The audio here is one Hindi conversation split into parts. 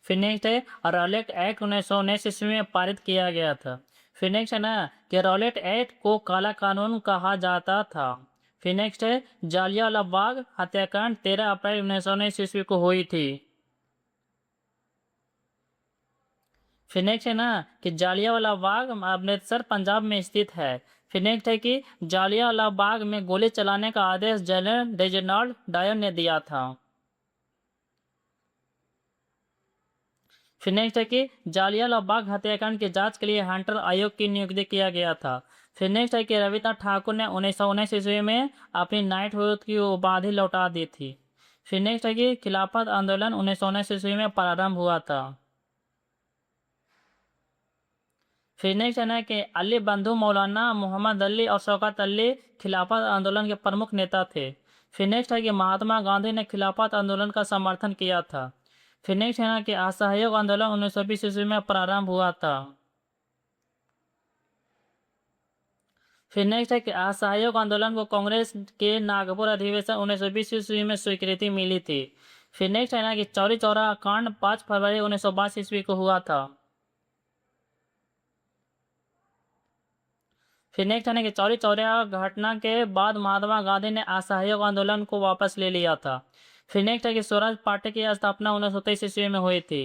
फिर नेक्स्ट है रॉलेट एक्ट 1919 ईस्वी में पारित किया गया था। फिर नेक्स्ट है ना कि रॉलेट एक्ट को काला कानून कहा जाता था। फिर नेक्स्ट है जालियांवाला बाग हत्याकांड 13 अप्रैल 1919 ईस्वी को हुई थी। फिर नेक्स्ट है ना कि जालियांवाला बाग अमृतसर पंजाब में स्थित है। फिर नेक्स्ट है कि जालियांवाला बाग में गोली चलाने का आदेश जनरल रेजिनाल्ड डायर ने दिया था। फिर नेक्स्ट है कि जालियांवाला बाग हत्याकांड की जांच के लिए हंटर आयोग की नियुक्ति किया गया था। फिर नेक्स्ट है कि रविन्द्रनाथ ठाकुर ने 1919 ईस्वी में अपनी नाइटहुड की उपाधि लौटा दी थी। फिर नेक्स्ट है कि खिलाफत आंदोलन 1919 ईस्वी में प्रारंभ हुआ था। फिर नेक्स्ट है ना कि अली बंधु मौलाना मोहम्मद अली और शौकत अली खिलाफत आंदोलन के प्रमुख नेता थे। फिर नेक्स्ट है कि महात्मा गांधी ने खिलाफत आंदोलन का समर्थन किया था। फिर नेक्स्ट है ना कि असहयोग आंदोलन 1920 ईस्वी में प्रारंभ हुआ था। फिर नेक्स्ट है कि असहयोग आंदोलन को कांग्रेस के नागपुर अधिवेशन 1920 ईस्वी में स्वीकृति मिली थी। फिर नेक्स्ट है ना कि चौरी चौरा कांड 5 फरवरी 1922 ईस्वी को हुआ था। फिर नेक्स्ट है ना कि चौरी चौरा घटना के बाद महात्मा गांधी ने असहयोग आंदोलन को वापस ले लिया था। फिर नेक्स्ट है कि स्वराज पार्टी की स्थापना 1923 ईस्वी में हुई थी।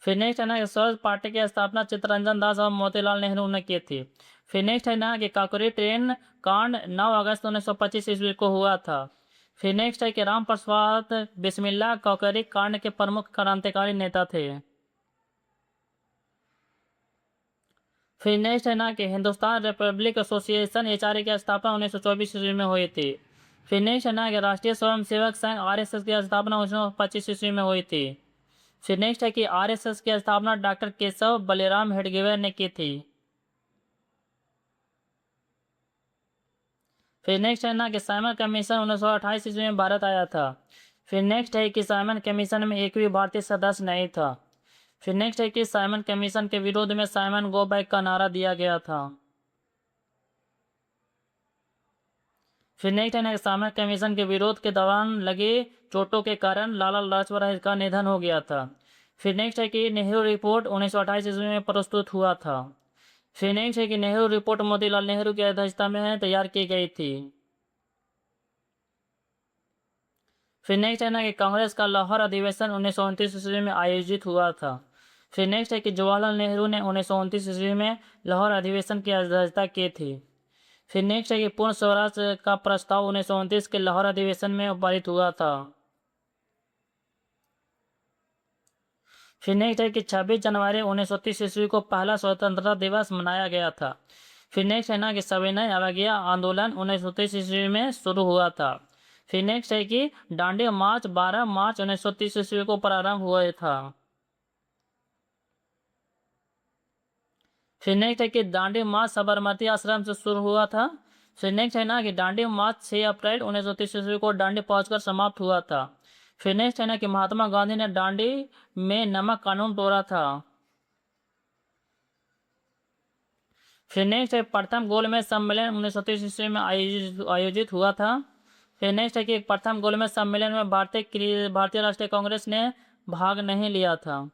फिर नेक्स्ट है ना कि स्वराज पार्टी की स्थापना चित्तरंजन दास और मोतीलाल नेहरू ने की थी। फिर नेक्स्ट है ना कि काकोरी ट्रेन कांड 9 अगस्त 1925 ईस्वी को हुआ था। फिर नेक्स्ट है कि राम प्रसाद बिस्मिल्ला काकोरी कांड के प्रमुख क्रांतिकारी नेता थे। फिर नेक्स्ट है ना कि हिंदुस्तान रिपब्लिक एसोसिएशन एचआरए की स्थापना 1924 ईस्वी में हुई थी। फिर नेक्स्ट है ना कि राष्ट्रीय स्वयंसेवक संघ आरएसएस की स्थापना 1925 ईस्वी में हुई थी। फिर नेक्स्ट है कि आरएसएस की स्थापना डॉक्टर केशव बलिराम हेडगेवार ने की थी। फिर नेक्स्ट है ना कि साइमन कमीशन 1928 ईस्वी में भारत आया था। फिर नेक्स्ट है कि साइमन कमीशन में एक भी भारतीय सदस्य नहीं था। फिर नेक्स्ट है कि साइमन कमीशन के विरोध में साइमन गो बैक का नारा दिया गया था। फिर नेक्स्ट है ना कि साइमन कमीशन के विरोध के दौरान लगे चोटों के कारण लाला लाजपत राय का निधन हो गया था। फिर नेक्स्ट है कि नेहरू रिपोर्ट 1928 ईस्वी में प्रस्तुत हुआ था। फिर नेक्स्ट है कि नेहरू रिपोर्ट मोतीलाल नेहरू की अध्यक्षता में तैयार की गई थी। फिर नेक्स्ट है ना कि कांग्रेस का लाहौर अधिवेशन 1929 ईस्वी में आयोजित हुआ था। फिर नेक्स्ट है कि जवाहरलाल नेहरू ने 1929 ईस्वी में लाहौर अधिवेशन की अध्यक्षता की थी। फिर नेक्स्ट है कि पूर्ण स्वराज का प्रस्ताव 1929 के लाहौर अधिवेशन में पारित हुआ था। फिर नेक्स्ट है कि 26 जनवरी 1930 ईस्वी को पहला स्वतंत्रता दिवस मनाया गया था। फिर नेक्स्ट है ना कि सविनय अवज्ञा आंदोलन 1930 ईस्वी में शुरू हुआ था। फिर नेक्स्ट है कि दांडी मार्च 12 मार्च 1930 ईस्वी को प्रारंभ हुआ था। फिर नेक्स्ट है कि दांडी मार्च साबरमती आश्रम से शुरू हुआ था। फिर नेक्स्ट है ना कि दांडी मार्च 6 अप्रैल 1930 ईस्वी को दांडी पहुंचकर समाप्त हुआ था। फिर नेक्स्ट है ना कि महात्मा गांधी ने दांडी में नमक कानून तोड़ा था। फिर नेक्स्ट है प्रथम गोलमेज सम्मेलन 1930 ईस्वी में आयोजित हुआ था। फिर नेक्स्ट है कि प्रथम गोलमेज सम्मेलन में भारतीय राष्ट्रीय कांग्रेस ने भाग नहीं लिया था।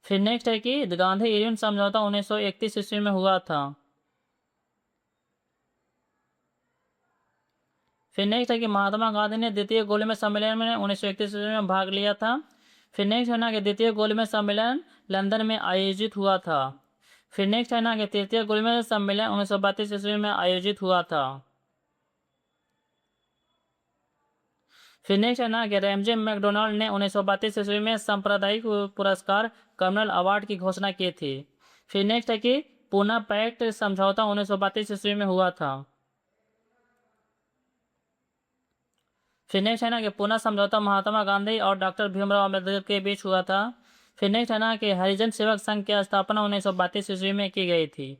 फिर नेक्स्ट है कि गांधी इरविन समझौता 1931 ईस्वी में हुआ था। फिर नेक्स्ट है कि महात्मा गांधी ने द्वितीय गोलमेज सम्मेलन में 1931 ईस्वी में भाग लिया था। फिर नेक्स्ट है ना कि द्वितीय गोलमेज सम्मेलन लंदन में आयोजित हुआ था। फिर नेक्स्ट है ना कि तृतीय गोलमेज सम्मेलन 1932 ईस्वी में आयोजित हुआ था। फिर नेक्स्ट है ना कि रैमजे मैकडोनाल्ड ने 1932 ईस्वी में सांप्रदायिक पुरस्कार कम्युनल अवार्ड की घोषणा की थी। फिर नेक्स्ट है कि पूना पैक्ट समझौता 1932 ईस्वी में हुआ था। फिर नेक्स्ट है ना कि पूना समझौता महात्मा गांधी और डॉक्टर भीमराव अम्बेडकर के बीच हुआ था। फिर नेक्स्ट है ना कि हरिजन सेवक संघ की स्थापना 1932 ईस्वी में की गई थी।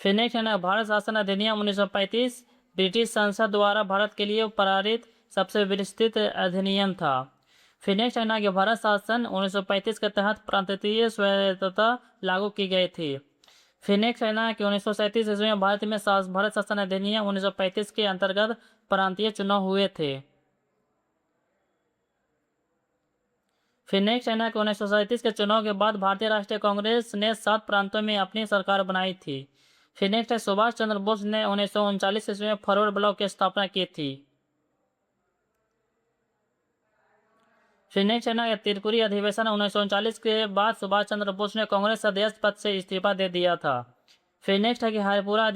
फिर नेक्स्ट है ना भारत शासन अधिनियम 1935 ब्रिटिश संसद द्वारा भारत के लिए पारित सबसे विस्तृत अधिनियम था। फिर नेक्स्ट है ना कि भारत शासन 1935 के तहत प्रांतीय स्वायत्तता लागू की गई थी। फिर नेक्स्ट है ना कि 1937 ईस्वी में भारत शासन अधिनियम 1935 के अंतर्गत प्रांतीय चुनाव हुए थे। फिर नेक्स्ट है ना कि 1937 के चुनाव के बाद भारतीय राष्ट्रीय कांग्रेस ने 7 प्रांतों में अपनी सरकार बनाई थी। फिर नेक्स्ट है सुभाष चंद्र बोस ने 1939 ईस्वी में फॉरवर्ड ब्लॉक की स्थापना की थी। फिर नेक्स्ट है ना कि त्रिपुरी अधिवेशन 1939 के बाद सुभाष चंद्र बोस ने कांग्रेस अध्यक्ष पद से इस्तीफा दे दिया था। फिर नेक्स्ट है कि हरिपुरा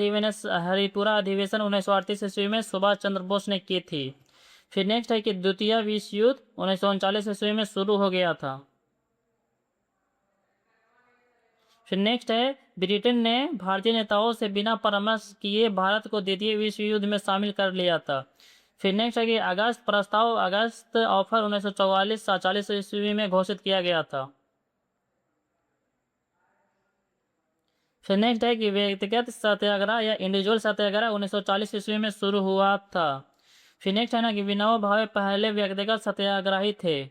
अधिवेशन 1938 ईस्वी में सुभाष चंद्र बोस ने की थी। फिर नेक्स्ट है कि द्वितीय विश्व युद्ध 1939 ईस्वी में शुरू हो गया था। फिर नेक्स्ट है ब्रिटेन ने भारतीय नेताओं से बिना परामर्श किए भारत को द्वितीय विश्व युद्ध में शामिल कर लिया था। फिर नेक्स्ट है कि अगस्त ऑफर 1944 ईस्वी में घोषित किया गया था। फिर नेक्स्ट है कि व्यक्तिगत सत्याग्रह या इंडिविजुअल सत्याग्रह 1940 ईस्वी में शुरू हुआ था। फिर नेक्स्ट है ना कि विनोबा भावे पहले व्यक्तिगत सत्याग्रही थे।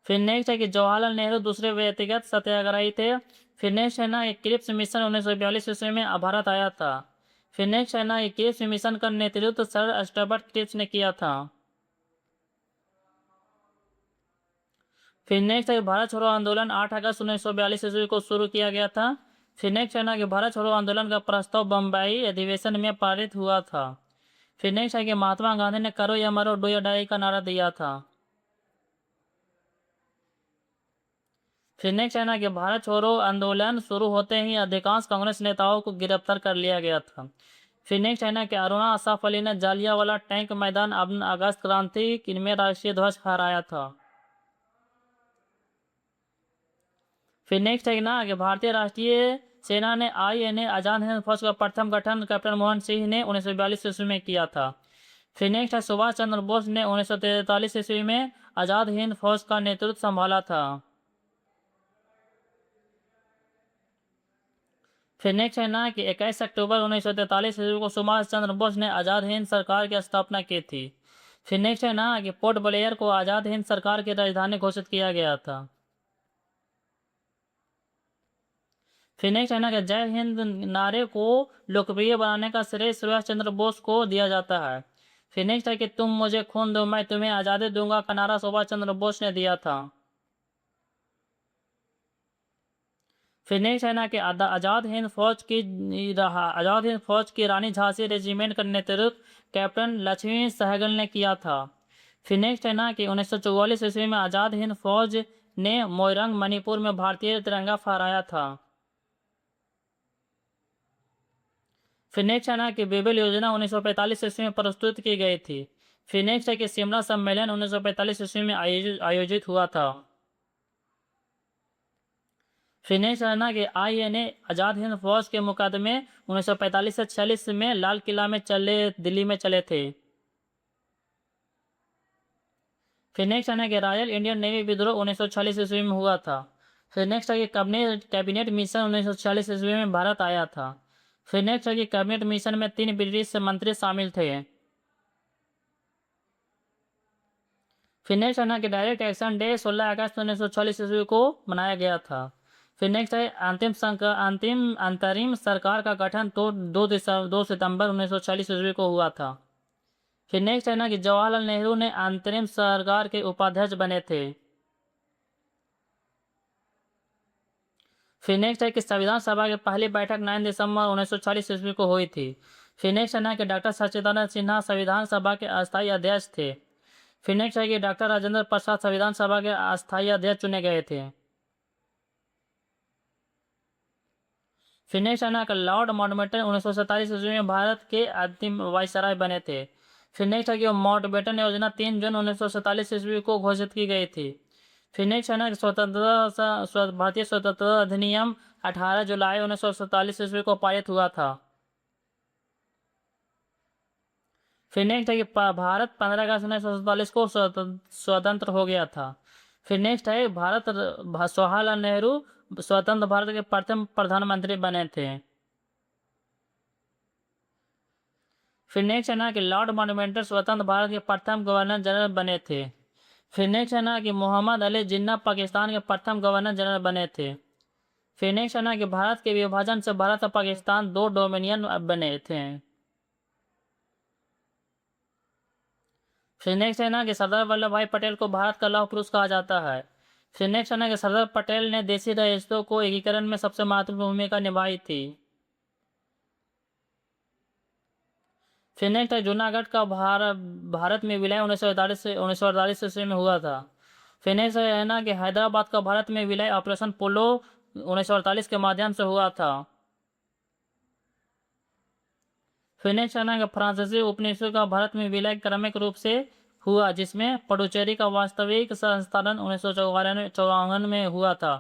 फिर नेक्स्ट है कि जवाहरलाल नेहरू दूसरे व्यक्तिगत सत्याग्रही थे। फिर नेक्स्ट है ना कि क्रिप्स मिशन 1942 ईस्वी में भारत आया था। फिर नेक्स्ट है ना कि क्रिप्स मिशन का नेतृत्व सर स्टर्बर्ट क्रिप्स ने किया था। फिर नेक्स्ट है भारत छोड़ो आंदोलन 8 अगस्त 1942 ईस्वी को शुरू किया गया था। फिर नेक्स्ट है ना कि भारत छोड़ो आंदोलन का प्रस्ताव बम्बई अधिवेशन में पारित हुआ था। फिर नेक्स्ट है कि महात्मा गांधी ने करो या मरो डू या डाई का नारा दिया था। फिर नेक्स्ट है ना कि भारत छोड़ो आंदोलन शुरू होते ही अधिकांश कांग्रेस नेताओं को गिरफ्तार कर लिया गया था। फिर नेक्स्ट है ना कि अरुणा असफ अली ने जालियांवाला टैंक मैदान अगस्त क्रांति में राष्ट्रीय ध्वज फहराया था। फिर नेक्स्ट है ना कि भारतीय राष्ट्रीय सेना ने INA आजाद हिंद फौज का प्रथम गठन कैप्टन मोहन सिंह ने 1942 ईस्वी में किया था। फिर नेक्स्ट है सुभाष चंद्र बोस ने 1943 ईस्वी में आजाद हिंद फौज का नेतृत्व संभाला था। फिर नेक्स्ट है ना कि 21 अक्टूबर 1943 ईस्वी को सुभाष चंद्र बोस ने आजाद हिंद सरकार की स्थापना की थी। फिर नेक्स्ट है ना कि पोर्ट ब्लेयर को आजाद हिंद सरकार की राजधानी घोषित किया गया था। फिर नेक्स्ट है ना कि जय हिंद नारे को लोकप्रिय बनाने का श्रेय सुभाष चंद्र बोस को दिया जाता है। फिर नेक्स्ट है कि तुम मुझे खून दो मैं तुम्हें आज़ादी दूंगा का नारा सुभाष चंद्र बोस ने दिया था। फिर नेक्स्ट है ना कि आज़ाद हिंद फौज की रानी झांसी रेजिमेंट का नेतृत्व कैप्टन लक्ष्मी सहगल ने किया था। फिर नेक्स्ट है ना कि 1944 ईस्वी में आज़ाद हिंद फौज ने मोइरंग मणिपुर में भारतीय तिरंगा फहराया था। फिर नेक्स्ट है ना कि बेबल योजना 1945 ईस्वी में प्रस्तुत की गई थी। फिर नेक्स्ट है कि शिमला सम्मेलन 1945 ईस्वी में आयोजित हुआ था। फिर नेक्स्ट है ना कि INA आजाद हिंद फौज के मुकदमे 1945 से 46 में लाल किला में दिल्ली में चले थे। फिर नेक्स्ट है ना कि रॉयल इंडियन नेवी विद्रोह 1946 ईस्वी में हुआ था। फिर नेक्स्ट है कि कैबिनेट मिशन 1946 ईस्वी में भारत आया था। फिर नेक्स्ट है कि कैबिनेट मिशन में 3 ब्रिटिश मंत्री शामिल थे। फिर नेक्स्ट है ना कि डायरेक्ट एक्शन डे 16 अगस्त 1946 ईस्वी को मनाया गया था। फिर नेक्स्ट है अंतरिम सरकार का गठन 2 सितंबर 1946 ईस्वी को हुआ था। फिर नेक्स्ट है ना कि जवाहरलाल नेहरू ने अंतरिम सरकार के उपाध्यक्ष बने थे। फिर नेक्स्ट है कि संविधान सभा की पहली बैठक 9 दिसंबर 1946 ईस्वी को हुई थी। फिर नेक्स्ट है ना कि डॉक्टर सच्चिदानंद सिन्हा संविधान सभा के अस्थायी अध्यक्ष थे। फिर नेक्स्ट है कि डॉक्टर राजेंद्र प्रसाद संविधान सभा के अस्थायी अध्यक्ष चुने गए थे। फिर नेक्स्ट है ना कि लॉर्ड माउंटबेटन 1947 ईस्वी में भारत के अंतिम वायसराय बने थे। फिर नेक्स्ट है कि माउंटबेटन योजना 3 जून 1947 ईस्वी को घोषित की गई थी। फिर नेक्स्ट है ना कि भारतीय स्वतंत्रता अधिनियम 18 जुलाई 1947 ईस्वी को पारित हुआ था। फिर नेक्स्ट है कि भारत 15 अगस्त 1947 को स्वतंत्र हो गया था। फिर नेक्स्ट है जवाहरलाल नेहरू स्वतंत्र भारत के प्रथम प्रधानमंत्री बने थे। फिर नेक्स्ट है ना कि लॉर्ड माउंटबेटन स्वतंत्र भारत के प्रथम गवर्नर जनरल बने थे। फिर नेक्स्ट है ना कि मोहम्मद अली जिन्ना पाकिस्तान के प्रथम गवर्नर जनरल बने थे। फिनिक्स सेना के भारत के विभाजन से भारत और पाकिस्तान 2 डोमिनियन बने थे। फिनिक्स सेना के सरदार वल्लभ भाई पटेल को भारत का लौह पुरुष कहा जाता है। फिनिक्स सेना के सरदार पटेल ने देशी रियासतों को एकीकरण में सबसे महत्वपूर्ण भूमिका निभाई थी। फिनिक्स जूनागढ़ का भारत में विलय 1948 ईस्वी में हुआ था। फिनिक्स सेना के हैदराबाद का भारत में विलय ऑपरेशन पोलो 1948 के माध्यम से हुआ था। फिनिक्स सेना के फ्रांसीसी उपनिवेशों का भारत में विलय क्रमिक रूप से हुआ, जिसमें पुडुचेरी का वास्तविक संस्थान 1954 में हुआ था।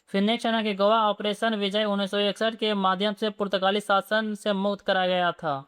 फिनिक्स सेना के गोवा ऑपरेशन विजय 1961 के माध्यम से पुर्तगाली शासन से मुक्त कराया गया था।